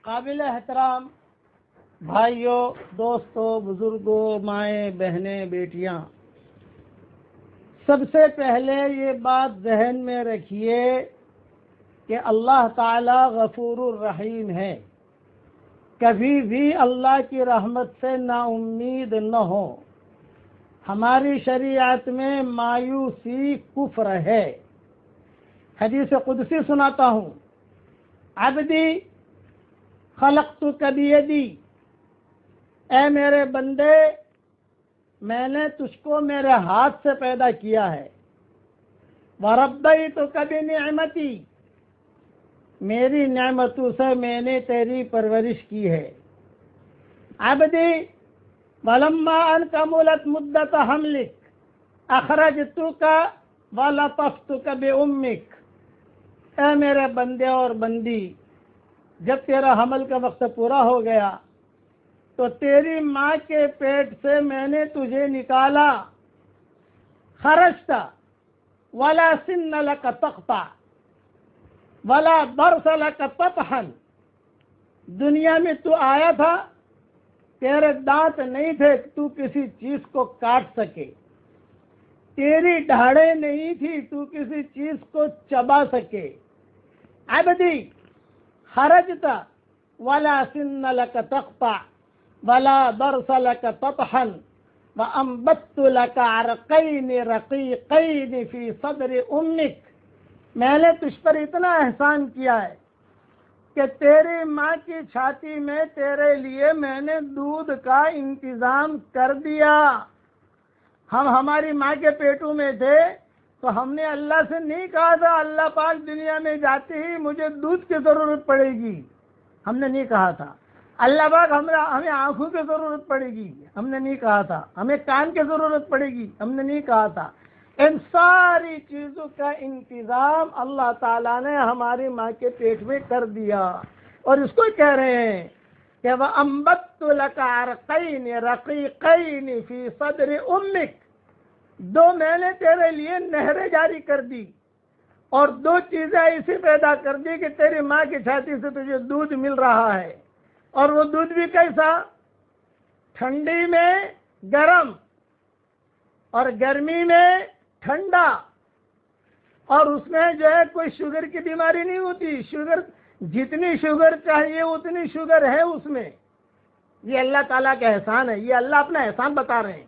قابل احترام بھائیوں، دوستوں، بزرگوں، مائیں، بہنیں، بیٹیاں، سب سے پہلے یہ بات ذہن میں رکھیے کہ اللہ تعالی غفور الرحیم ہے۔ کبھی بھی اللہ کی رحمت سے نا امید نہ ہو۔ ہماری شریعت میں مایوسی کفر ہے۔ حدیث قدسی سناتا ہوں، عبدی خلقتک بیدی، اے میرے بندے، میں نے تجھ کو میرے ہاتھ سے پیدا کیا ہے۔ وَرَبَّيْتُكَ بِنِعْمَتِي، میری نعمتوں سے میں نے تیری پرورش کی ہے۔ عبدی وَلَمَّا أَن كَمُلَتْ مُدَّتُ حَمْلِكَ أَخْرَجْتُكَ وَلَطَفْتُكَ بِأُمِّكَ، اے میرے بندے اور بندی، جب تیرا حمل کا وقت پورا ہو گیا تو تیری ماں کے پیٹ سے میں نے تجھے نکالا۔ خرجت ولا سن لك تقطع ولا ضرس لك تطحن، دنیا میں تو آیا تھا، تیرے دانت نہیں تھے تو کسی چیز کو کاٹ سکے، تیری دھاڑیں نہیں تھی تو کسی چیز کو چبا سکے۔ عبدی خرجت ولا سن لك تقطع ولا ضرس لك تطحن وأنبت لك عرقين رقيقين في صدر أمك، میں نے تجھ پر اتنا احسان کیا ہے کہ تیری ماں کی چھاتی میں تیرے لیے میں نے دودھ کا انتظام کر دیا۔ ہم ہماری ماں کے پیٹوں میں تھے تو ہم نے اللہ سے نہیں کہا تھا اللہ پاک دنیا میں جاتے ہی مجھے دودھ کی ضرورت پڑے گی، ہم نے نہیں کہا تھا۔ اللہ پاک ہمیں آنکھوں کی ضرورت پڑے گی، ہم نے نہیں کہا تھا۔ ہمیں کان کی ضرورت پڑے گی، ہم نے نہیں کہا تھا۔ ان ساری چیزوں کا انتظام اللہ تعالیٰ نے ہماری ماں کے پیٹ میں کر دیا، اور اس کو کہہ رہے ہیں کہ وَأَنبَتُّ لَكَ عَرْقَيْنِ رَقِيقَيْنِ فِي صَدْرِ أُمِّكَ، دو میں نے تیرے لیے نہریں جاری کر دی اور دو چیزیں ایسی پیدا کر دی کہ تیری ماں کی چھاتی سے تجھے دودھ مل رہا ہے، اور وہ دودھ بھی کیسا؟ ٹھنڈی میں گرم اور گرمی میں ٹھنڈا، اور اس میں جو ہے کوئی شوگر کی بیماری نہیں ہوتی، شوگر جتنی شوگر چاہیے اتنی شوگر ہے اس میں۔ یہ اللہ تعالیٰ کا احسان ہے، یہ اللہ اپنا احسان بتا رہے ہیں،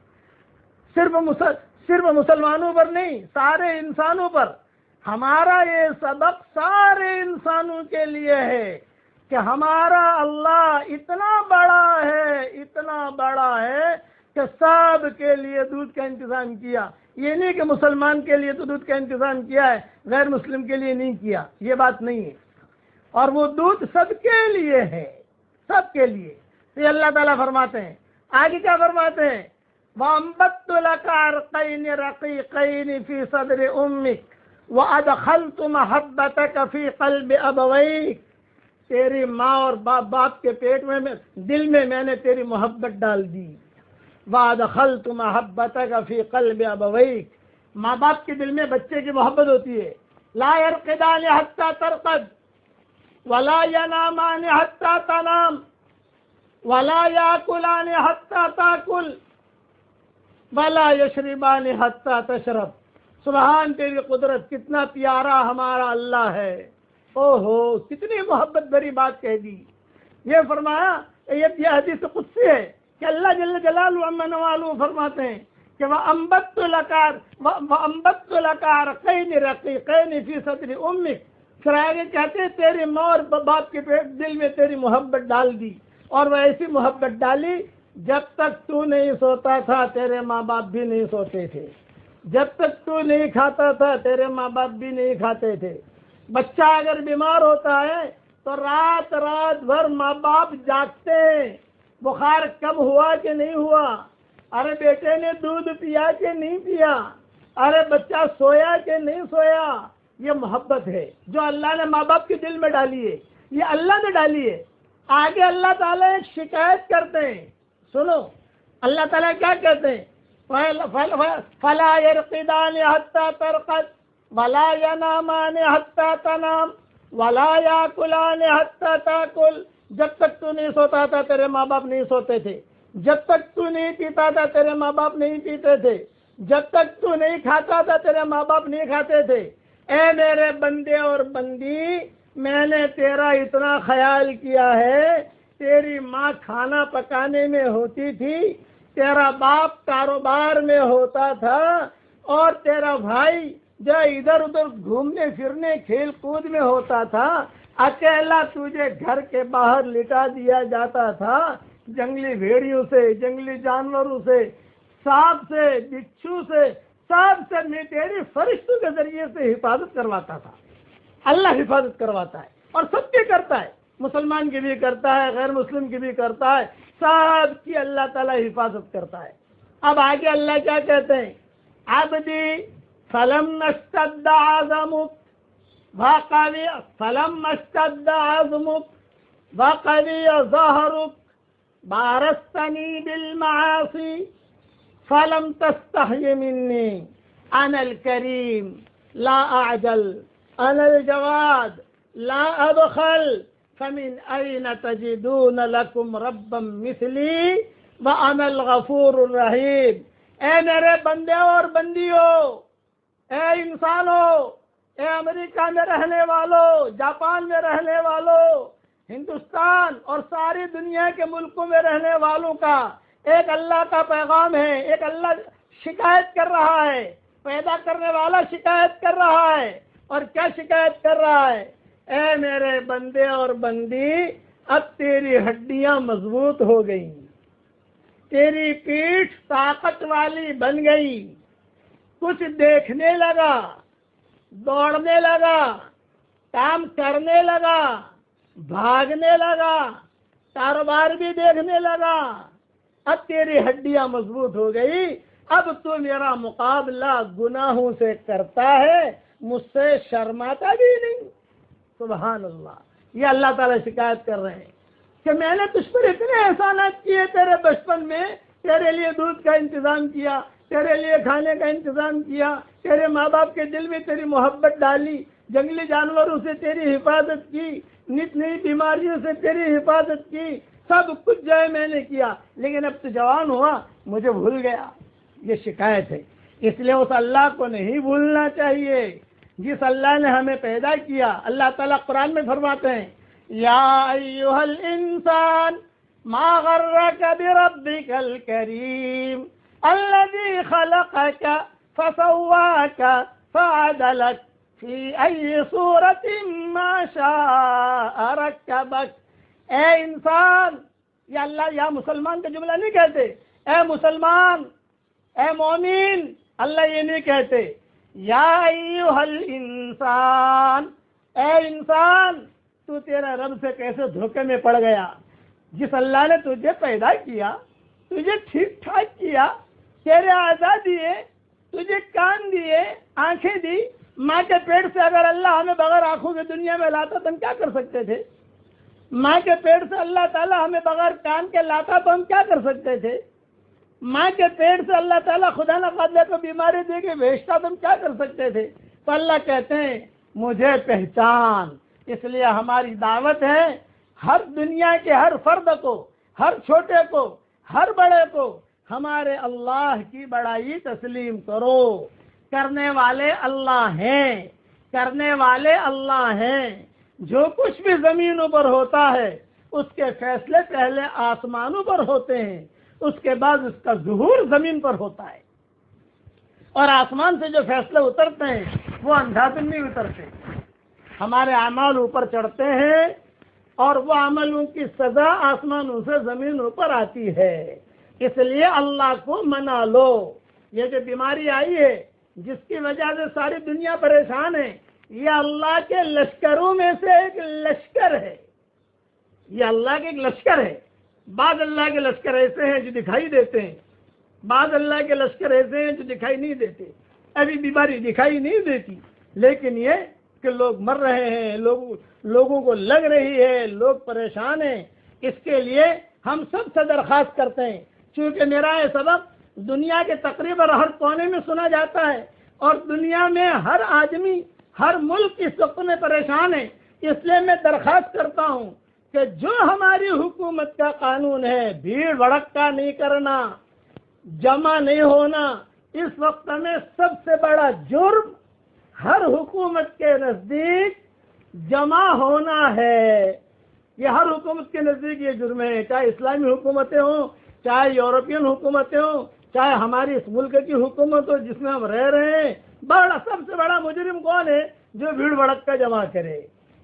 صرف مسلمانوں پر نہیں، سارے انسانوں پر۔ ہمارا یہ سبق سارے انسانوں کے لیے ہے کہ ہمارا اللہ اتنا بڑا ہے، اتنا بڑا ہے کہ سب کے لیے دودھ کا انتظام کیا۔ یہ نہیں کہ مسلمان کے لیے تو دودھ کا انتظام کیا ہے، غیر مسلم کے لیے نہیں کیا، یہ بات نہیں ہے۔ اور وہ دودھ سب کے لیے ہے، سب کے لیے۔ یہ اللہ تعالیٰ فرماتے ہیں، آگے کیا فرماتے ہیں؟ وَأَنبَتُّ لَكَ عَرْقَيْنِ رَقِيقَيْنِ فِي صَدْرِ أُمِّكَ وَأَدْخَلْتُ مَحَبَّتَكَ فِي قَلْبِ أَبَوَيْكَ، تیری ماں اور باپ کے پیٹ میں دل میں میں نے تیری محبت ڈال دی۔ وَأَدْخَلْتُ مَحَبَّتَكَ فِي قَلْبِ أَبَوَيْكَ، ماں باپ کے دل میں بچے کی محبت ہوتی ہے۔ لَا يَرْقِدَانِ حَتَّى تَرْقَدْ وَلَا يَنَامَانِ حَتَّى تَنَامَ وَلَا يَأْكُلَانِ حَتَّى تَأْكُلَ وَلَا يَشْرِبَانِ حَتَّى تَشْرَبَ۔ سبحان تیری قدرت، کتنا پیارا ہمارا اللہ ہے۔ اوہو، کتنی محبت بھری بات کہہ دی۔ یہ فرمایا، یہ حدیث قدسی ہے کہ اللہ جل جلالہ عما نوالہ فرماتے ہیں کہ وَأَنبَتُّ لَكَ عَرْقَيْنِ رَقِيقَيْنِ فِي صَدْرِ أُمِّكَ، پھر آگے کہتے ہیں تیری ماں اور باپ کے دل میں تیری محبت ڈال دی، اور وہ ایسی محبت ڈالی جب تک تو نہیں سوتا تھا تیرے ماں باپ بھی نہیں سوتے تھے، جب تک تو نہیں کھاتا تھا تیرے ماں باپ بھی نہیں کھاتے تھے۔ بچہ اگر بیمار ہوتا ہے تو رات بھر ماں باپ جاگتے ہیں، بخار کم ہوا کہ نہیں ہوا، ارے بیٹے نے دودھ پیا کہ نہیں پیا، ارے بچہ سویا کہ نہیں سویا۔ یہ محبت ہے جو اللہ نے ماں باپ کے دل میں ڈالی ہے، یہ اللہ نے ڈالی ہے۔ آگے اللہ تعالیٰ ایک شکایت کرتے ہیں، سنو اللہ تعالیٰ کیا کہتے ہیں؟ فَلَا يَرْقِدَانِ حَتَّى تَرْقَدْ وَلَا يَنَامَانِ حَتَّى تَنَامَ وَلَا يَأْكُلَانِ حَتَّى تَأْكُلَ، جب نہیں سوتا تھا تیرے ماں باپ نہیں سوتے تھے، جب تک تو نہیں پیتا تھا تیرے ماں باپ نہیں پیتے تھے، جب تک تو نہیں کھاتا تھا تیرے ماں باپ نہیں کھاتے تھے۔ اے میرے بندے اور بندی، میں نے تیرا اتنا خیال کیا ہے، تیری ماں کھانا پکانے میں ہوتی تھی، تیرا باپ کاروبار میں ہوتا تھا، اور تیرا بھائی جو ادھر ادھر گھومنے پھرنے کھیل کود میں ہوتا تھا، اکیلا تجھے گھر کے باہر لٹا دیا جاتا تھا، جنگلی بھیڑیوں سے، جنگلی جانوروں سے، سانپ سے، بچھو سے، سب سے میں تیری فرشتوں کے ذریعے سے حفاظت کرواتا تھا۔ اللہ حفاظت کرواتا ہے اور سب کی کرتا ہے، مسلمان کی بھی کرتا ہے، غیر مسلم کی بھی کرتا ہے، سب کی اللہ تعالیٰ حفاظت کرتا ہے۔ اب آگے اللہ کیا کہتے ہیں؟ عبدی فلما اشتد عظمک فلما اشتد عظمک وقوی ظہرک بارزتنی بالمعاصی فلم تستحی منی انا الکریم لا اعجل انا الجواد لا ابخل فمن این تجدون لکم ربا مثلی وانا الغفور الرحیم۔ اے میرے بندے اور بندیوں، اے انسانوں، اے امریکہ میں رہنے والوں، جاپان میں رہنے والوں، ہندوستان اور ساری دنیا کے ملکوں میں رہنے والوں کا ایک اللہ کا پیغام ہے، ایک اللہ شکایت کر رہا ہے، پیدا کرنے والا شکایت کر رہا ہے، اور کیا شکایت کر رہا ہے؟ اے میرے بندے اور بندی، اب تیری ہڈیاں مضبوط ہو گئیں، تیری پیٹھ طاقت والی بن گئی، کچھ دیکھنے لگا، دوڑنے لگا، کام کرنے لگا، بھاگنے لگا، کاروبار بھی دیکھنے لگا، اب تیری ہڈیاں مضبوط ہو گئی، اب تو میرا مقابلہ گناہوں سے کرتا ہے، مجھ سے شرماتا بھی نہیں۔ سبحان اللہ، یہ اللہ تعالیٰ شکایت کر رہے ہیں کہ میں نے تجھ پر اتنے احسانات کیے، تیرے بچپن میں تیرے لیے دودھ کا انتظام کیا، تیرے لیے کھانے کا انتظام کیا، تیرے ماں باپ کے دل میں تیری محبت ڈالی، جنگلی جانوروں سے تیری حفاظت کی، نت نئی بیماریوں سے تیری حفاظت کی، سب کچھ جو ہے میں نے کیا، لیکن اب تو جوان ہوا مجھے بھول گیا۔ یہ شکایت ہے۔ اس لیے اس اللہ کو نہیں بھولنا چاہیے جس اللہ نے ہمیں پیدا کیا۔ اللہ تعالیٰ قرآن میں فرماتے ہیں، یا ایھا الانسان ما غرک بربک الکریم الذی خلقک فسواک فعدلک فی ای صورت ما شاء رکبک۔ اے انسان، یا اللہ یا مسلمان کا جملہ نہیں کہتے، اے مسلمان، اے مومن، اللہ یہ نہیں کہتے، یا ایھا الانسان، اے انسان، تو تیرا رب سے کیسے دھوکے میں پڑ گیا؟ جس اللہ نے تجھے پیدا کیا، تجھے ٹھیک ٹھاک کیا، تیرے اعضاء دیے، تجھے کان دیے، آنکھیں دی، ماں کے پیٹ سے اگر اللہ ہمیں بغیر آنکھوں کے دنیا میں لاتا تو ہم کیا کر سکتے تھے؟ ماں کے پیٹ سے اللہ تعالیٰ ہمیں بغیر کان کے لاتا تو ہم کیا کر سکتے تھے؟ ماں کے پیٹ سے اللہ تعالیٰ خدا نہ خواستہ کو بیماری دے کے بھیجتا تو ہم کیا کر سکتے تھے؟ تو اللہ کہتے ہیں مجھے پہچان۔ اس لیے ہماری دعوت ہے ہر دنیا کے ہر فرد کو، ہر چھوٹے کو، ہر بڑے کو ہمارے اللہ کی بڑائی تسلیم کرو۔ کرنے والے اللہ ہیں، کرنے والے اللہ ہیں۔ جو کچھ بھی زمینوں پر ہوتا ہے اس کے فیصلے پہلے آسمانوں پر ہوتے ہیں، اس کے بعد اس کا ظہور زمین پر ہوتا ہے، اور آسمان سے جو فیصلے اترتے ہیں وہ اندھاپن نہیں اترتے، ہمارے اعمال اوپر چڑھتے ہیں، اور وہ عملوں کی سزا آسمانوں سے زمینوں پر آتی ہے۔ اس لیے اللہ کو منا لو۔ یہ جو بیماری آئی ہے جس کی وجہ سے ساری دنیا پریشان ہے، یہ اللہ کے لشکروں میں سے ایک لشکر ہے، یہ اللہ کے ایک لشکر ہے۔ بعض اللہ کے لشکر ایسے ہیں جو دکھائی دیتے ہیں، بعض اللہ کے لشکر ایسے ہیں جو دکھائی نہیں دیتے۔ ابھی بیماری دکھائی نہیں دیتی، لیکن یہ کہ لوگ مر رہے ہیں، لوگوں کو لگ رہی ہے، لوگ پریشان ہیں۔ اس کے لیے ہم سب سے درخواست کرتے ہیں، چونکہ میرا یہ سبق دنیا کے تقریباً ہر کونے میں سنا جاتا ہے، اور دنیا میں ہر آدمی، ہر ملک اس وقت میں پریشان ہے، اس لیے میں درخواست کرتا ہوں کہ جو ہماری حکومت کا قانون ہے، بھیڑ بھڑکا نہیں کرنا، جمع نہیں ہونا، اس وقت میں سب سے بڑا جرم ہر حکومت کے نزدیک جمع ہونا ہے۔ یہ ہر حکومت کے نزدیک یہ جرم ہے، چاہے اسلامی حکومتیں ہوں، چاہے یورپین حکومتیں ہوں، چاہے ہماری اس ملک کی حکومت ہو جس میں ہم رہ رہے ہیں۔ سب سے بڑا مجرم کون ہے؟ جو بھیڑ بھڑکا جمع کرے۔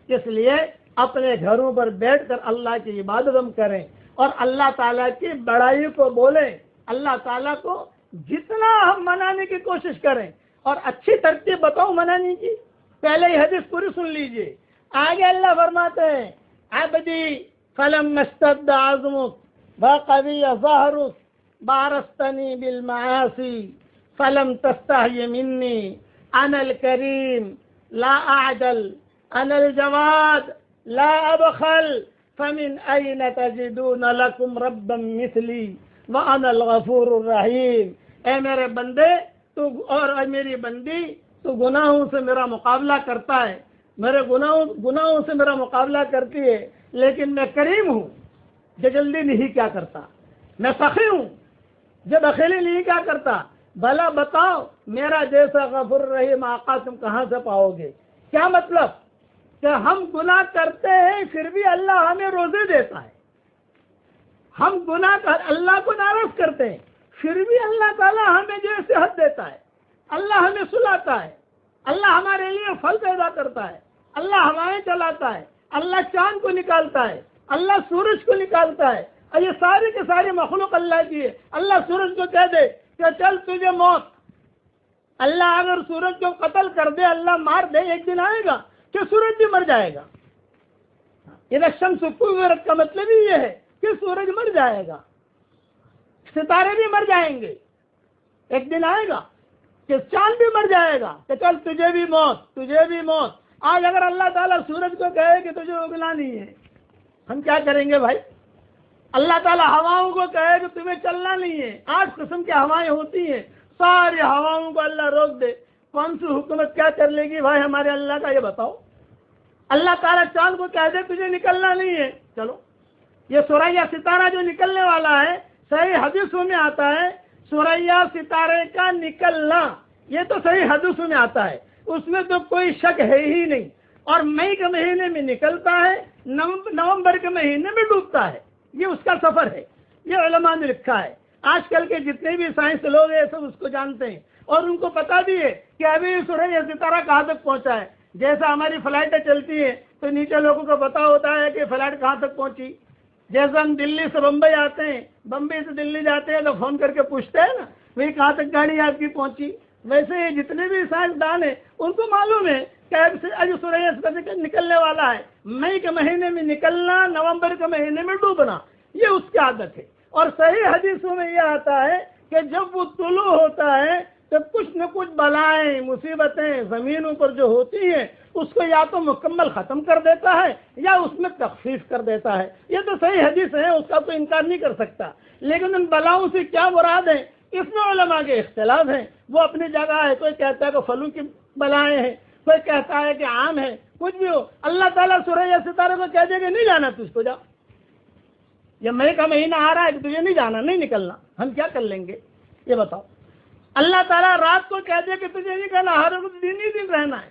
اس لیے اپنے گھروں پر بیٹھ کر اللہ کی عبادت ہم کریں اور اللہ تعالیٰ کی بڑائی کو بولیں، اللہ تعالیٰ کو جتنا ہم منانے کی کوشش کریں۔ اور اچھی ترتیب بتاؤں منانے کی، پہلے ہی حدیث پوری سن لیجئے۔ آگے اللہ فرماتے ہیں عبدی فلم اشتد عظمک وقوی ظہرک بارستنی بالمعاصی فلم تستحی منی انا الکریم لا اعدل انا الجواد لا ابخل فمن این تجدون لکم ربا مثلی وانا الغفور الرحیم۔ اے میرے بندے تو اور اے میری بندی، تو گناہوں سے میرا مقابلہ کرتا ہے، میرے گناہوں سے میرا مقابلہ کرتی ہے، لیکن میں کریم ہوں جو جلدی نہیں کیا کرتا، میں سخی ہوں جو بخیلی نہیں کیا کرتا۔ بھلا بتاؤ میرا جیسا غفور رحیم آقا تم کہاں سے پاؤ گے؟ کیا مطلب کہ ہم گناہ کرتے ہیں پھر بھی اللہ ہمیں روزے دیتا ہے، ہم گناہ کر اللہ کو ناراض کرتے ہیں پھر بھی اللہ تعالیٰ ہمیں جو صحت دیتا ہے، اللہ ہمیں سلاتا ہے، اللہ ہمارے لیے پھل پیدا کرتا ہے، اللہ ہوائیں چلاتا ہے، اللہ چاند کو نکالتا ہے، اللہ سورج کو نکالتا ہے، اور یہ ساری کی ساری مخلوق اللہ کی ہے۔ اللہ سورج کو کہہ دے کہ چل تجھے موت، اللہ اگر سورج کو قتل کر دے، اللہ مار دے، ایک دن آئے گا کہ سورج بھی مر جائے گا۔ اذا الشمس کورت کا مطلب ہی یہ ہے کہ سورج مر جائے گا، ستارے بھی مر جائیں گے، ایک دن آئے گا کہ چاند بھی مر جائے گا کہ چل تجھے بھی موت، تجھے بھی موت۔ آج اگر اللہ تعالیٰ سورج کو کہے کہ تجھے اگنا نہیں ہے، ہم کیا کریں گے بھائی؟ اللہ تعالیٰ ہواؤں کو کہے کہ تمہیں چلنا نہیں ہے، 8 قسم کی ہوائیں ہوتی ہیں، ساری ہواؤں کو اللہ روک دے، کون سی حکومت کیا کر لے گی بھائی ہمارے اللہ کا؟ یہ بتاؤ۔ اللہ تعالیٰ چاند کو کہہ دے تجھے نکلنا نہیں ہے، چلو یہ سورہ ستارہ جو نکلنے والا ہے، صحیح حدیثوں میں آتا ہے سورہ ستارے کا نکلنا، یہ تو صحیح حدیثوں میں آتا ہے، اس میں تو کوئی شک ہے ہی نہیں۔ اور مئی کے مہینے میں نکلتا ہے، نومبر کے مہینے میں ڈوبتا ہے، یہ اس کا سفر ہے، یہ علماء نے لکھا ہے۔ آج کل کے جتنے بھی سائنس لوگ ہیں سب اس کو جانتے ہیں، اور ان کو پتا بھی ہے کہ ابھی سورہ ستارہ کہاں تک پہنچا ہے۔ جیسا ہماری فلائٹیں چلتی ہیں تو نیچے لوگوں کو پتا ہوتا ہے کہ فلائٹ کہاں تک پہنچی۔ جیسے ہم دلی سے بمبئی آتے ہیں، بمبئی سے دلی جاتے ہیں تو فون کر کے پوچھتے ہیں نا بھائی کہاں تک گاڑی آپ کی پہنچی۔ ویسے ہی جتنے بھی سائنسدان ہیں ان کو معلوم ہے کہ اب سورہ ستارہ نکلنے والا ہے، مئی کے مہینے میں نکلنا، نومبر کے مہینے میں ڈوبنا، یہ اس کی عادت ہے۔ اور صحیح حدیثوں میں یہ آتا ہے کہ جب وہ طلوع ہوتا ہے تو کچھ نہ کچھ بلائیں، مصیبتیں زمینوں پر جو ہوتی ہیں اس کو یا تو مکمل ختم کر دیتا ہے یا اس میں تخفیف کر دیتا ہے۔ یہ تو صحیح حدیث ہے، اس کا تو انکار نہیں کر سکتا۔ لیکن ان بلاؤں سے کیا مراد ہے، اس میں علماء کے اختلاف ہیں، وہ اپنی جگہ ہے، کوئی کہتا ہے کہ فلوں کی بلائیں ہیں، کوئی کہتا ہے کہ عام ہے، کچھ بھی ہو۔ اللہ تعالیٰ سورہ ستارے کو کہہ دے کہ نہیں جانا تجھ کو، جا، یہ مئی کا مہینہ آ رہا ہے کہ تجھے نہیں جانا، نہیں نکلنا، ہم کیا کر لیں گے یہ بتاؤ؟ اللہ تعالیٰ رات کو کہہ دے کہ تجھے نہیں کرنا، ہر وقت دن ہی دن رہنا ہے،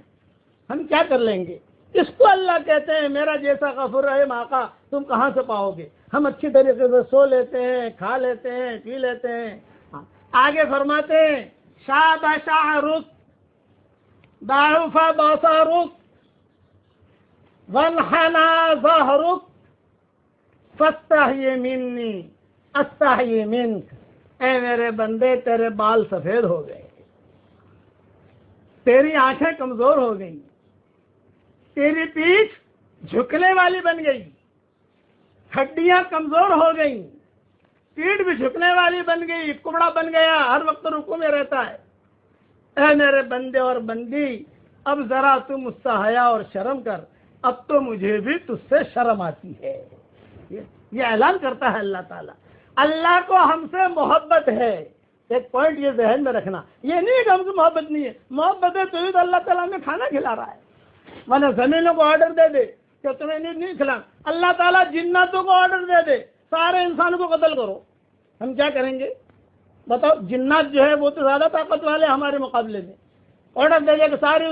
ہم کیا کر لیں گے؟ اس کو اللہ کہتے ہیں میرا جیسا غفور رحیم آقا تم کہاں سے پاؤ گے؟ ہم اچھی طریقے سے سو لیتے ہیں، کھا لیتے ہیں، پی لیتے ہیں۔ آگے فرماتے ہیں شاب شعرک ضعف بصرک وانحنى ظهرک فاستحی منی استحی منک۔ اے میرے بندے تیرے بال سفید ہو گئے، تیری آنکھیں کمزور ہو گئی، تیری پیٹھ جھکنے والی بن گئی، ہڈیاں کمزور ہو گئی، پیٹھ بھی جھکنے والی بن گئی، کبڑا بن گیا، ہر وقت رکوع میں رہتا ہے۔ اے میرے بندے اور بندی اب ذرا تم مجھ سے حیا اور شرم کر، اب تو مجھے بھی تجھ سے شرم آتی ہے۔ یہ اعلان کرتا ہے اللہ تعالیٰ، اللہ کو ہم سے محبت ہے۔ ایک پوائنٹ یہ ذہن میں رکھنا، یہ نہیں کہ ہم سے محبت نہیں ہے، محبت ہے تو اللہ تعالیٰ ہمیں کھانا کھلا رہا ہے، ورنہ زمینوں کو آرڈر دے دے کہ تمہیں نہیں کھلانا، اللہ تعالیٰ جناتوں کو آرڈر دے دے سارے انسانوں کو قتل کرو، ہم کیا کریں گے؟ بتاؤ، جنات جو ہے وہ تو زیادہ طاقت والے ہمارے مقابلے میں، آرڈر دے دے کہ ساری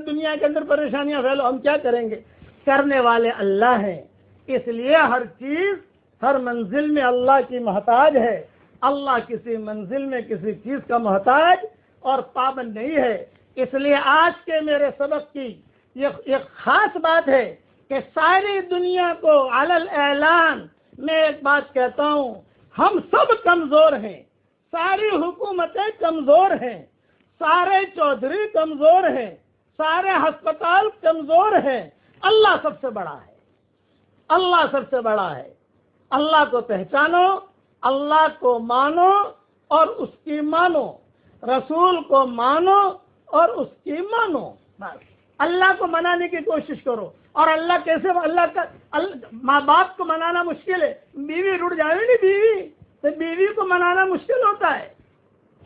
دنیا کے اندر پریشانیاں پھیلو، ہم کیا کریں گے؟ کرنے والے اللہ ہیں، اس لیے ہر چیز ہر منزل میں اللہ کی محتاج ہے، اللہ کسی منزل میں کسی چیز کا محتاج اور پابند نہیں ہے۔ اس لیے آج کے میرے سبق کی یہ خاص بات ہے کہ ساری دنیا کو علی الاعلان میں ایک بات کہتا ہوں، ہم سب کمزور ہیں، ساری حکومتیں کمزور ہیں، سارے چودھری کمزور ہیں، سارے ہسپتال کمزور ہیں، اللہ سب سے بڑا ہے، اللہ سب سے بڑا ہے۔ اللہ کو پہچانو، اللہ کو مانو اور اس کی مانو، رسول کو مانو اور اس کی مانو، بس اللہ کو منانے کی کوشش کرو۔ اور اللہ کیسے؟ اللہ کا ماں باپ کو منانا مشکل ہے، بیوی روٹ جائے نہیں، بیوی تو بیوی کو منانا مشکل ہوتا ہے،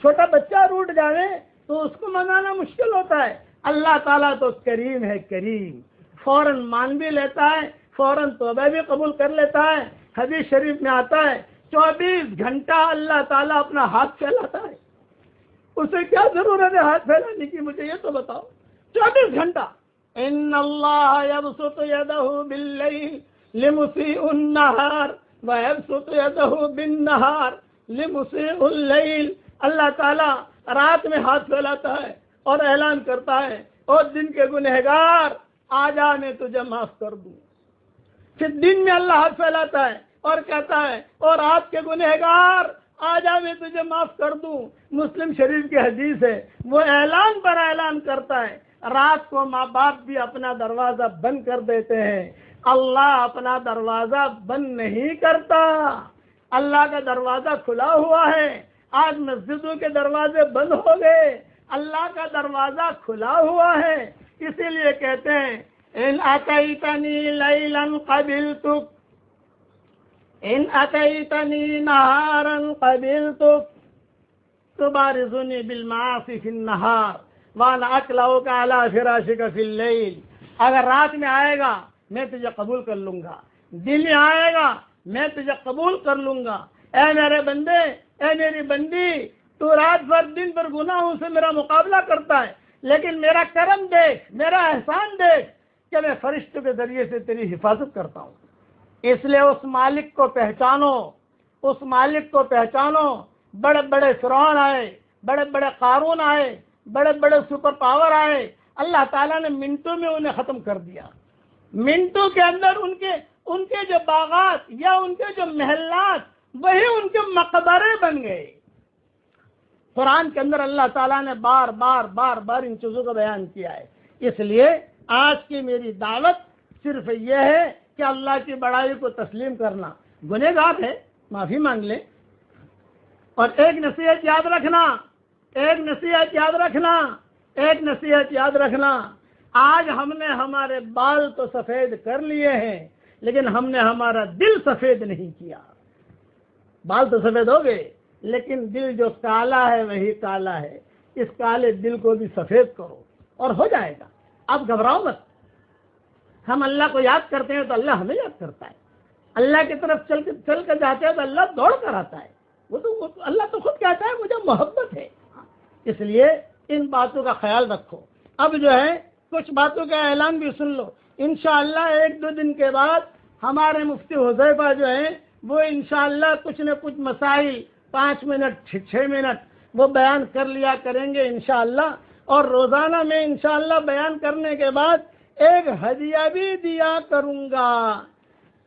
چھوٹا بچہ روٹ جائے تو اس کو منانا مشکل ہوتا ہے۔ اللہ تعالیٰ تو کریم ہے، کریم، فوراً مان بھی لیتا ہے، فوراً توبہ بھی قبول کر لیتا ہے۔ حدیث شریف میں آتا ہے 24 گھنٹہ اللہ تعالیٰ اپنا ہاتھ پھیلاتا ہے، اسے کیا ضرورت ہے ہاتھ پھیلانے کی؟ مجھے یہ تو بتاؤ، 24 گھنٹہ۔ ان اللہ یبسط یدہ باللیل لمسیء النہار ویبسط یدہ بالنہار لمسیء اللیل، اللہ تعالیٰ رات میں ہاتھ پھیلاتا ہے اور اعلان کرتا ہے، اور دن کے گنہگار آ جا میں تجھے معاف کر دوں۔ پھر دن میں اللہ ہاتھ پھیلاتا ہے اور کہتا ہے، اور رات کے گنہگار آ جا میں تجھے معاف کر دوں۔ مسلم شریف کی حدیث ہے، وہ اعلان پر اعلان کرتا ہے۔ رات کو ماں باپ بھی اپنا دروازہ بند کر دیتے ہیں، اللہ اپنا دروازہ بند نہیں کرتا، اللہ کا دروازہ کھلا ہوا ہے۔ آج مسجدوں کے دروازے بند ہو گئے، اللہ کا دروازہ کھلا ہوا ہے، اسی لیے کہتے ہیں ان اتیتنی لیلا قبلتک ان اتیتنی نہارا قبلتک تبارزنی بالمعاصی فی النہار وانا اکلؤک علی فراشک فی اللیل۔ اگر رات میں آئے گا میں تجھے قبول کر لوں گا، دن میں آئے گا میں تجھے قبول کر لوں گا۔ اے میرے بندے، اے میری بندی، تو رات بھر دن بھر گناہوں سے میرا مقابلہ کرتا ہے، لیکن میرا کرم دیکھ، میرا احسان دیکھ کہ میں فرشتوں کے ذریعے سے تیری حفاظت کرتا ہوں۔ اس لیے اس مالک کو پہچانو، اس مالک کو پہچانو۔ بڑے بڑے فرعون آئے، بڑے بڑے قارون آئے، بڑے بڑے سپر پاور آئے، اللہ تعالیٰ نے منٹوں میں انہیں ختم کر دیا۔ منٹوں کے اندر ان کے جو باغات یا ان کے جو محلات وہی ان کے مقبرے بن گئے۔ قرآن کے اندر اللہ تعالیٰ نے بار بار ان چیزوں کا بیان کیا ہے۔ اس لیے آج کی میری دعوت صرف یہ ہے کہ اللہ کی بڑائی کو تسلیم کرنا، گنہگار ہے، معافی مانگ لیں، اور ایک نصیحت یاد رکھنا، ایک نصیحت یاد رکھنا، آج ہم نے ہمارے بال تو سفید کر لیے ہیں، لیکن ہم نے ہمارا دل سفید نہیں کیا۔ بال تو سفید ہو گئے، لیکن دل جو کالا ہے وہی کالا ہے۔ اس کالے دل کو بھی سفید کرو اور ہو جائے گا۔ اب گھبراؤ مت، ہم اللہ کو یاد کرتے ہیں تو اللہ ہمیں یاد کرتا ہے، اللہ کی طرف چل کر جاتے ہیں تو اللہ دوڑ کر آتا ہے۔ وہ تو اللہ تو خود کہتا ہے مجھے محبت ہے۔ اس لیے ان باتوں کا خیال رکھو۔ اب جو ہے کچھ باتوں کا اعلان بھی سن لو، انشاءاللہ 1-2 دن کے بعد ہمارے مفتی حذیفہ جو ہیں وہ انشاءاللہ کچھ نہ کچھ مسائل 5 منٹ 6 منٹ وہ بیان کر لیا کریں گے انشاءاللہ، اور روزانہ میں انشاءاللہ بیان کرنے کے بعد ایک ہدیہ بھی دیا کروں گا۔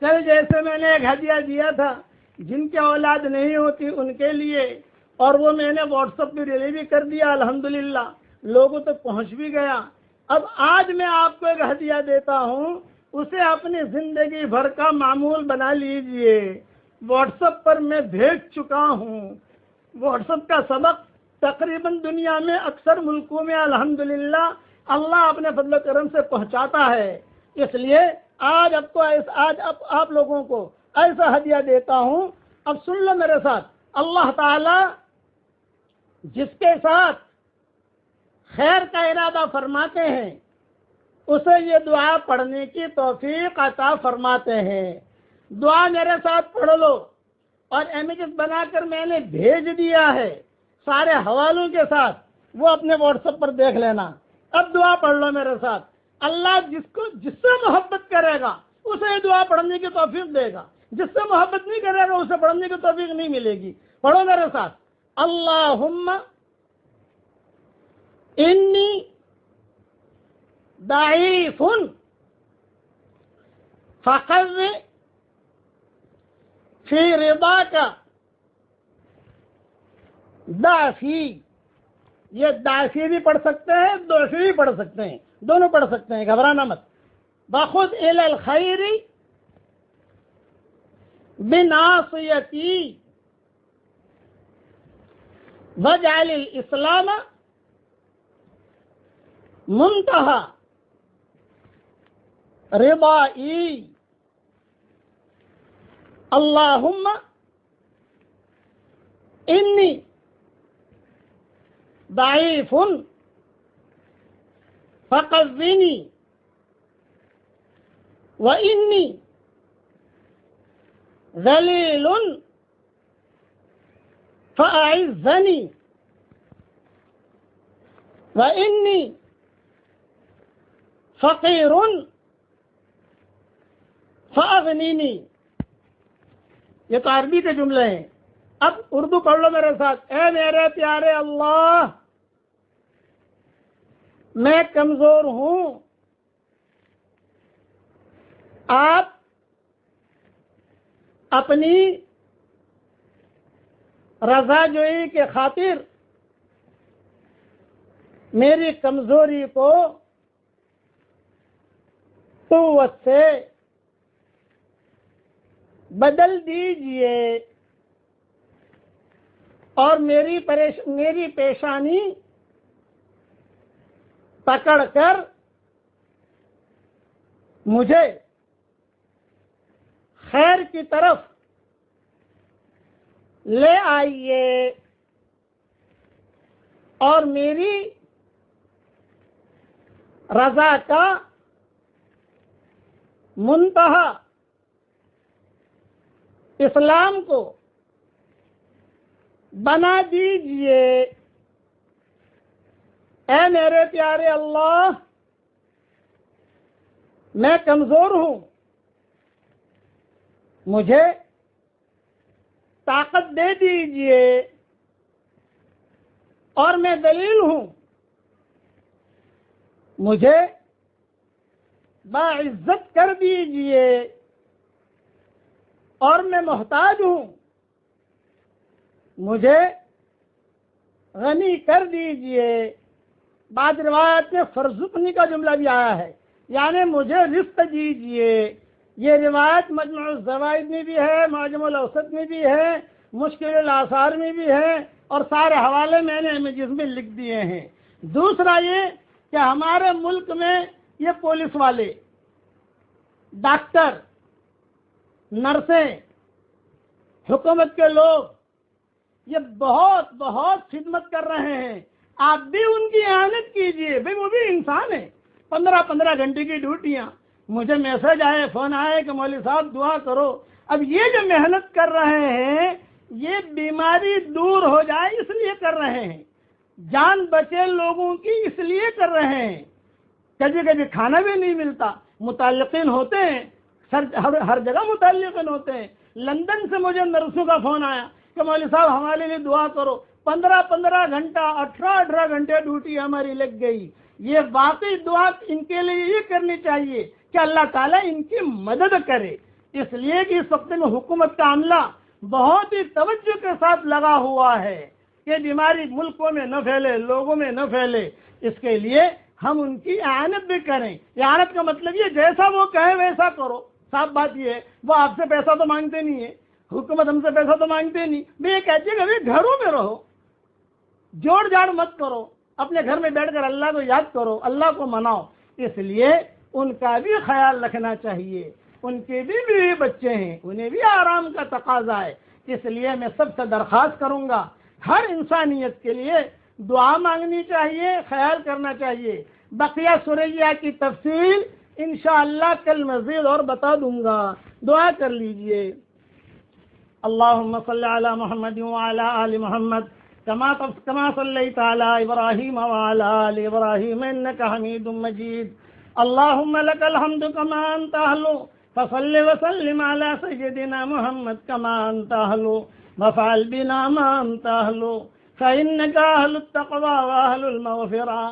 کل جیسے میں نے ایک ہدیہ دیا تھا جن کی اولاد نہیں ہوتی ان کے لیے، اور وہ میں نے واٹس ایپ پہ ریلی بھی کر دیا، الحمدللہ لوگوں تک پہنچ بھی گیا۔ اب آج میں آپ کو ایک ہدیہ دیتا ہوں، اسے اپنی زندگی بھر کا معمول بنا لیجئے۔ واٹس ایپ پر میں بھیج چکا ہوں، واٹس ایپ کا سبق تقریباً دنیا میں اکثر ملکوں میں الحمدللہ اللہ اپنے فضل و کرم سے پہنچاتا ہے۔ اس لیے آج آپ لوگوں کو ایسا ہدیہ دیتا ہوں، اب سن لو میرے ساتھ۔ اللہ تعالی جس کے ساتھ خیر کا ارادہ فرماتے ہیں اسے یہ دعا پڑھنے کی توفیق عطا فرماتے ہیں۔ دعا میرے ساتھ پڑھ لو، اور امیجز بنا کر میں نے بھیج دیا ہے سارے حوالوں کے ساتھ، وہ اپنے واٹس ایپ پر دیکھ لینا۔ اب دعا پڑھ لو میرے ساتھ۔ اللہ جس سے محبت کرے گا اسے دعا پڑھنے کی توفیق دے گا، جس سے محبت نہیں کرے گا اسے پڑھنے کی توفیق نہیں ملے گی۔ پڑھو میرے ساتھ، اللہم انی ضعیف فقو فی رضاک ضعفی۔ یہ ضعفی بھی پڑھ سکتے ہیں، ضعفی بھی پڑھ سکتے ہیں، دونوں پڑھ سکتے ہیں، گھبرانا مت۔ بخود الی الخیر بناصیتی وجعل الاسلام منتہا رضائی۔ اللہم انی ضعیف فقوینی وانی ذلیل فاعزنی وانی فقیر فاغنینی۔ یہ تو عربی کے جملے ہیں۔ اب اردو پڑھ لو میرے ساتھ۔ اے میرے پیارے اللہ، میں کمزور ہوں، آپ اپنی رضا جوئی کے خاطر میری کمزوری کو قوت سے بدل دیجئے، اور میری پیشانی پکڑ کر مجھے خیر کی طرف لے آئیے، اور میری رضا کا منتہا اسلام کو بنا دیجئے۔ اے میرے پیارے اللہ، میں کمزور ہوں، مجھے طاقت دے دیجئے، اور میں ذلیل ہوں، مجھے باعزت کر دیجئے، اور میں محتاج ہوں، مجھے غنی کر دیجئے۔ بعض روایت میں فرزقنی کا جملہ بھی آیا ہے، یعنی مجھے رزق دیجئے۔ یہ روایت مجموع الزوائد میں بھی ہے، معجم الاوسط میں بھی ہے، مشکل الاثار میں بھی ہے، اور سارے حوالے میں نے امیجز میں لکھ دیے ہیں۔ دوسرا یہ کہ ہمارے ملک میں یہ پولیس والے، ڈاکٹر، نرسیں، حکومت کے لوگ یہ بہت بہت خدمت کر رہے ہیں، آپ بھی ان کی اعانت کیجئے۔ بھئی وہ بھی انسان ہے، 15 گھنٹے کی ڈیوٹیاں۔ مجھے میسج آئے، فون آئے کہ مولوی صاحب دعا کرو۔ اب یہ جو محنت کر رہے ہیں یہ بیماری دور ہو جائے اس لیے کر رہے ہیں، جان بچے لوگوں کی اس لیے کر رہے ہیں۔ کبھی کبھی کھانا بھی نہیں ملتا، متعلقین ہوتے ہیں، ہر جگہ متعلقین ہوتے ہیں۔ لندن سے مجھے نرسوں کا فون آیا کہ مولوی صاحب ہمارے لیے دعا کرو، 15 گھنٹہ 18 گھنٹے ڈیوٹی ہماری لگ گئی۔ یہ واقعی دعا ان کے لیے یہ کرنی چاہیے کہ اللہ تعالیٰ ان کی مدد کرے، اس لیے کہ اس وقت میں حکومت کا عملہ بہت ہی توجہ کے ساتھ لگا ہوا ہے کہ بیماری ملکوں میں نہ پھیلے، لوگوں میں نہ پھیلے۔ اس کے لیے ہم ان کی اعانت بھی کریں۔ اعانت کا مطلب یہ جیسا وہ کہے ویسا کرو۔ صاف بات یہ ہے، وہ آپ سے پیسہ تو مانگتے نہیں ہے، حکومت ہم سے پیسہ تو مانگتے نہیں۔ میں یہ کہتی ہوں کہ گھروں میں رہو، جوڑ جاڑ مت کرو، اپنے گھر میں بیٹھ کر اللہ کو یاد کرو، اللہ کو مناؤ۔ اس لیے ان کا بھی خیال رکھنا چاہیے، ان کے بھی بیوی بچے ہیں، انہیں بھی آرام کا تقاضا ہے۔ اس لیے میں سب سے درخواست کروں گا، ہر انسانیت کے لیے دعا مانگنی چاہیے، خیال کرنا چاہیے۔ بقیہ سورہ کی تفصیل انشاءاللہ کل مزید اور بتا دوں گا. دعا کر لیجئے. اللہم صلی علی محمد وعلی آل محمد كما صلیت علی ابراہیم وعلی آل ابراہیم انک حمید مجید. اللہم لک الحمد کما انت اہل فصل وسلم علی سیدنا محمد كما انت اہل وفعل بنا ما انت اہل فإنك أهل التقوى وأهل المغفرة.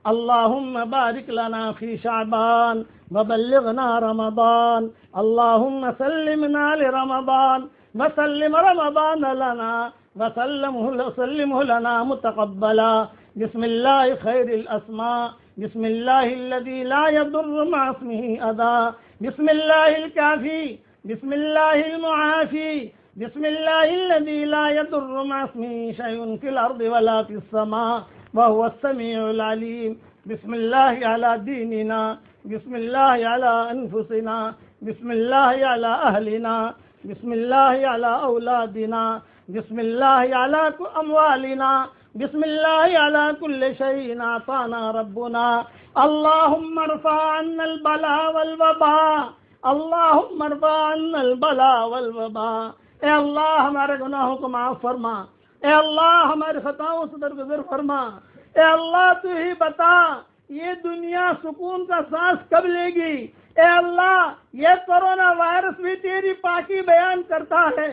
اللهم بارك لنا في شعبان وبلغنا رمضان. اللهم سلمنا لرمضان وسلم رمضان لنا وسلمه لنا متقبلا. بسم الله خير الأسماء. بسم الله الذي لا يضر مع اسمه أذى. بسم الله الكافي. بسم الله المعافي. بسم الله الذي لا يضر مع اسمه شيء في الأرض ولا في السماء وهو السميع العليم. بسم الله على ديننا. بسم الله على أنفسنا. بسم الله على أهلنا. بسم الله على أولادنا. بسم الله على أموالنا. بسم الله على كل شيء أعطانا ربنا. اللهم ارفع عنا البلاء والوباء. اللهم ارفع عنا البلاء والوباء. اے اللہ ہمارے گناہوں کو معاف فرما. اے اللہ ہماری خطاؤں سے درگزر فرما. اے اللہ تو ہی بتا یہ دنیا سکون کا سانس کب لے گی. اے اللہ یہ کرونا وائرس بھی تیری پاکی بیان کرتا ہے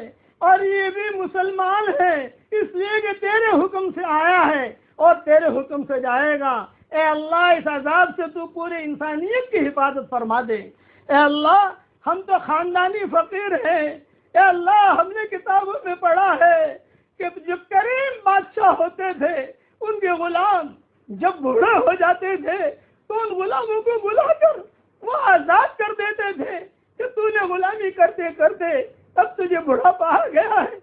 اور یہ بھی مسلمان ہے اس لیے کہ تیرے حکم سے آیا ہے اور تیرے حکم سے جائے گا. اے اللہ اس عذاب سے تو پورے انسانیت کی حفاظت فرما دے. اے اللہ ہم تو خاندانی فقیر ہیں. اے اللہ ہم نے کتابوں میں پڑھا ہے کہ جو کریم بادشاہ ہوتے تھے ان کے غلام جب بوڑھے ہو جاتے تھے تو ان غلاموں کو بلا کر وہ آزاد کر دیتے تھے کہ تو نے غلامی کرتے کرتے اب تجھے بڑھاپا آ گیا ہے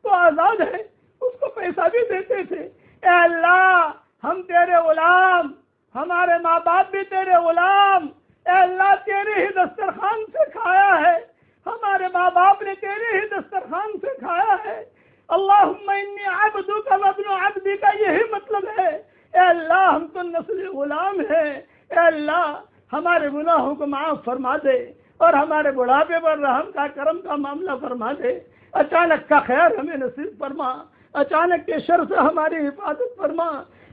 تو آزاد ہے. اس کو پیسہ بھی دیتے تھے. اے اللہ ہم تیرے غلام, ہمارے ماں باپ بھی تیرے غلام. اے اللہ تیرے ہی دسترخوان سے کھایا ہے, ہمارے ماں باپ نے تیرے ہی دسترخوان سے کھایا ہے. اللہم انی عبدک وابن عبدک, یہی مطلب ہے. اے اللہ ہم تو نسل غلام ہیں. اے اللہ ہمارے گناہوں کو معاف فرما دے اور ہمارے بڑھاپے پر رحم کا کرم کا معاملہ فرما دے. اچانک کا خیر ہمیں نصیب فرما. اچانک کے شر سے ہماری حفاظت فرما.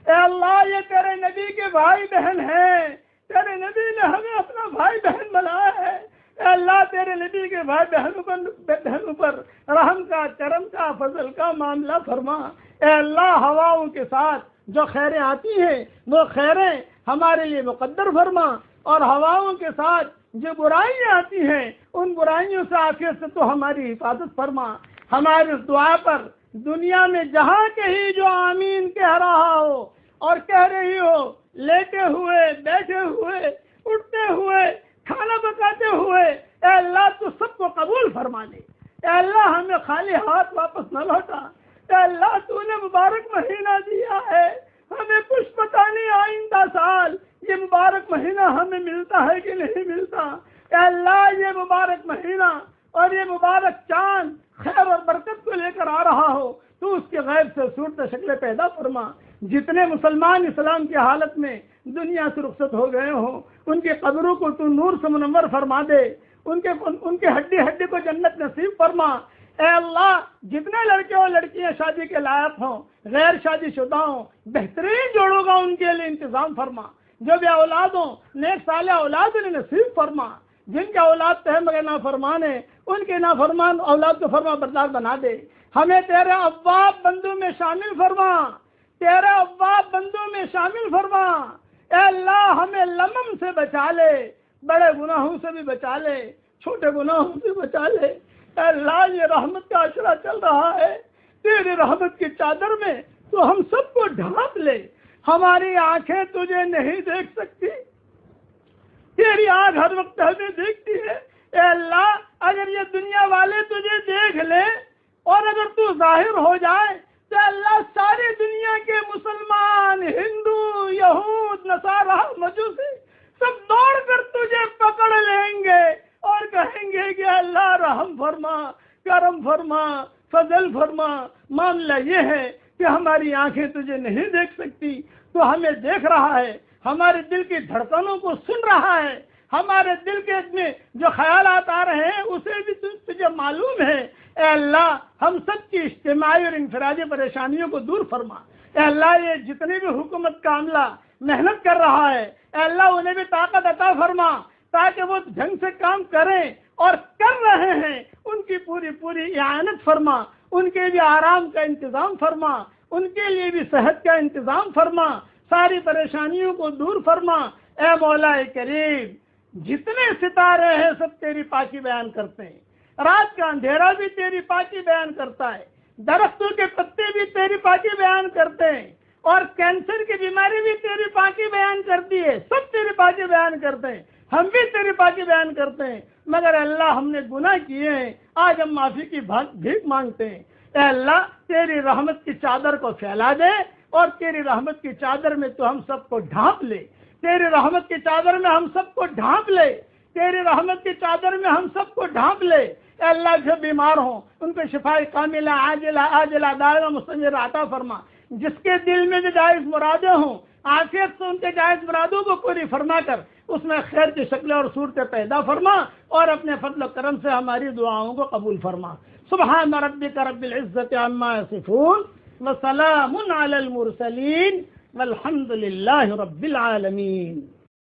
اے اللہ یہ تیرے نبی کے بھائی بہن ہیں. تیرے نبی نے ہمیں اپنا بھائی بہن بنایا ہے. اے اللہ تیرے نبی کے بھائی بہنوں پر رحم کا کرم کا فضل کا معاملہ فرما. اے اللہ ہواؤں کے ساتھ جو خیریں آتی ہیں وہ خیریں ہمارے لیے مقدر فرما اور ہواؤں کے ساتھ جو برائیاں آتی ہیں ان برائیوں سے عافیت سے تو ہماری حفاظت فرما. ہماری اس دعا پر دنیا میں جہاں کہیں جو آمین کہہ رہا ہو اور کہہ رہی ہو, لیٹے ہوئے, بیٹھے ہوئے, اٹھتے ہوئے, کھانا پکاتے ہوئے, اے اللہ تو سب کو قبول فرما دے. اے اللہ ہمیں خالی ہاتھ واپس نہ لوٹا. اے اللہ تو نے مبارک مہینہ دیا ہے, ہمیں کچھ پتہ نہیں آئندہ سال یہ مبارک مہینہ ہمیں ملتا ہے کہ نہیں ملتا. اے اللہ یہ مبارک مہینہ اور یہ مبارک چاند خیر اور برکت کو لے کر آ رہا ہو تو اس کے غیب سے صورت شکلیں پیدا فرما. جتنے مسلمان اسلام کی حالت میں دنیا سے رخصت ہو گئے ہوں ان کی قبروں کو تو نور سے منور فرما دے. ان کے ہڈی ہڈی کو جنت نصیب فرما. اے اللہ جتنے لڑکے اور لڑکیاں شادی کے لائق ہوں, غیر شادی شدہ ہوں, بہترین جوڑوں کا ان کے لیے انتظام فرما. جو بھی اولاد ہوں نیک صالح اولاد انہیں نصیب فرما. جن کے اولاد تہ مگر نافرمان ہیں ان کے نافرمان اولاد کو فرما بردار بنا دے. ہمیں تیرے اواب بندوں میں شامل فرما. تیرے اواب بندوں میں شامل فرما. اے اللہ ہمیں لمم سے بچا لے, بڑے گناہوں سے بھی بچا لے, چھوٹے گناہوں سے بچا لے. اے اللہ یہ رحمت کا عشرہ چل رہا ہے, تیری رحمت کی چادر میں تو ہم سب کو ڈھانپ لے. ہماری آنکھیں تجھے نہیں دیکھ سکتی, تیری آنکھ ہر وقت ہمیں دیکھتی ہے. اے اللہ اگر یہ دنیا والے تجھے دیکھ لیں اور اگر تو ظاہر ہو جائے تو اللہ ساری دنیا کے مسلمان, ہندو, یہود, نصارہ, مجوسی سب دوڑ کر تجھے پکڑ لیں گے اور کہیں گے کہ اللہ رحم فرما, کرم فرما, فضل فرما. معاملہ یہ ہے کہ ہماری آنکھیں تجھے نہیں دیکھ سکتی, تو ہمیں دیکھ رہا ہے. ہمارے دل کی دھڑکنوں کو سن رہا ہے، ہمارے دل کے میں جو خیالات آ رہے ہیں اسے بھی تجھے معلوم ہے۔ اے اللہ ہم سب کی اجتماعی اور انفرادی پریشانیوں کو دور فرما۔ اے اللہ یہ جتنے بھی حکومت کا عملہ محنت کر رہا ہے، اے اللہ انہیں بھی طاقت عطا فرما تاکہ وہ ڈھنگ سے کام کریں اور کر رہے ہیں، ان کی پوری اعانت فرما، ان کے بھی آرام کا انتظام فرما، ان کے لیے بھی صحت کا انتظام فرما، ساری پریشانیوں کو دور فرما۔ اے مولا کریم جتنے ستارے ہیں سب تیری پاکی بیان کرتے ہیں، رات کا اندھیرا بھی تیری پاکی بیان کرتا ہے، درختوں کے پتے بھی تیری پاکی بیان کرتے ہیں، اور کینسر کی بیماری بھی تیری پاکی بیان کرتی ہے، سب تیری پاکی بیان کرتے ہیں، ہم بھی تیری پاکی بیان کرتے ہیں، مگر اللہ ہم نے گناہ کیے ہیں، آج ہم معافی کی بھیک مانگتے ہیں۔ اے اللہ تیری رحمت کی چادر کو پھیلا دے اور تیری رحمت کی چادر میں تو ہم سب کو ڈھانپ لے، تیری رحمت کی چادر میں ہم سب کو ڈھانپ لے، تیری رحمت کی چادر میں ہم سب کو ڈھانپ لے۔ اے اللہ جو بیمار ہوں ان کو شفائے کاملہ عاجلہ دائمہ مستمرہ عطا فرما، جس کے دل میں جو جائز مرادیں ہوں عافیت سے ان کے جائز مرادوں کو پوری فرما کر اس میں خیر کی شکلیں اور صورتیں پیدا فرما، اور اپنے فضل و کرم سے ہماری دعاؤں کو قبول فرما۔ سبحان ربک رب العزت عما یصفون وسلام علی المرسلین والحمد للہ رب العالمین۔